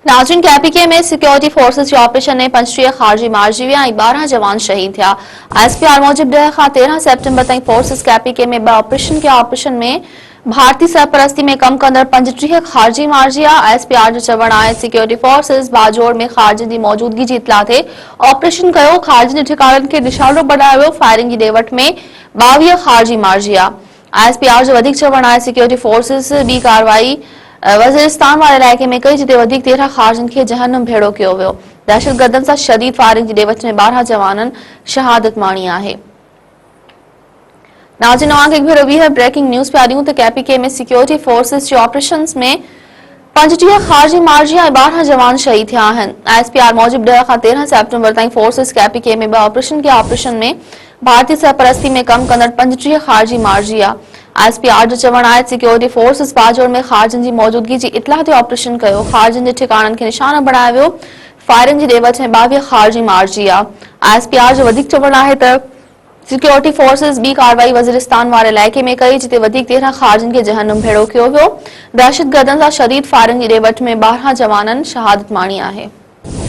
नाज़रीन, KPK में security forces जे operation में 25 ख़ारजी मारिजी विया ऐं 12 जवान शहीद थिया। ISPR मूजिब 10 खां 13 सेप्टेम्बर ताईं फोर्सेस KPK में 2 ऑपरेशन कया। ऑपरेशन में भारतीय सरपरस्ती में कम कंदड़ 35 ख़ारजी मारिजी विया। ISPR जो चवण आहे सिक्योरिटी फोर्सेस बाजोड़ में ख़ारजियुनि जी मौजूदगी जी इतला ते ऑपरेशन कयो। ख़ारजियुनि जे ठिकाणनि खे निशानो बनायो वियो। फायरिंग जी ॾेवट में 22 ख़ारजी मारिजी विया। ISPR जो वधीक चवण आहे सिक्योरिटी फोर्सेस ॿी कार्रवाई वज़ीरिस्तान वाले इलाइक़े में कई, जिते वधीक 13 ख़ारजियुनि खे जहन्नुम भेड़ो कयो वियो। दहशतगर्दनि सां शदीद फायरिंग जी ॾेवट में 12 जवाननि शहादत माणी आहे। नाज़रीन, तव्हांखे हिकु भेरो ॿीहर ब्रेकिंग न्यूज़ पिया ॾियूं त KPK में सिक्योरिटी फोर्सेस जे ऑपरेशन्स में 25 ख़ारजी मारिजी ऐं 12 जवान शहीद थिया आहिनि। ISPR मूजिब 10 खां 13 सेप्टेम्बर ताईं फोर्सेस KPK में 2 ऑपरेशन कया। ऑपरेशन में भारतीय सरपरस्ती में कम कंदड़ 25 ख़ारजी मारिजी विया। ISPR जो चवण आहे सिक्योरिटी फोर्सेस बाजोड़ में ख़ारजियुनि जी मौजूदगी जी इतला ते ऑपरेशन कयो। ख़ारजियुनि जे ठिकाणनि खे निशाना बनायो वियो। फायरिंग जी ॾेवट में 22 ख़ारजी मारिजी विया। ISPR जो वधीक चवण आहे त सिक्योरिटी फोर्सेस ॿी कार्रवाई वज़ीरिस्तान वाले इलाइक़े में कई, जिते वधीक 13 ख़ारजियुनि खे जहन्नुम भेड़ो कयो वियो। दहशतगर्दनि सां शदीद फायरिंग जी ॾेवट में 12 जवाननि शहादत माणी आहे।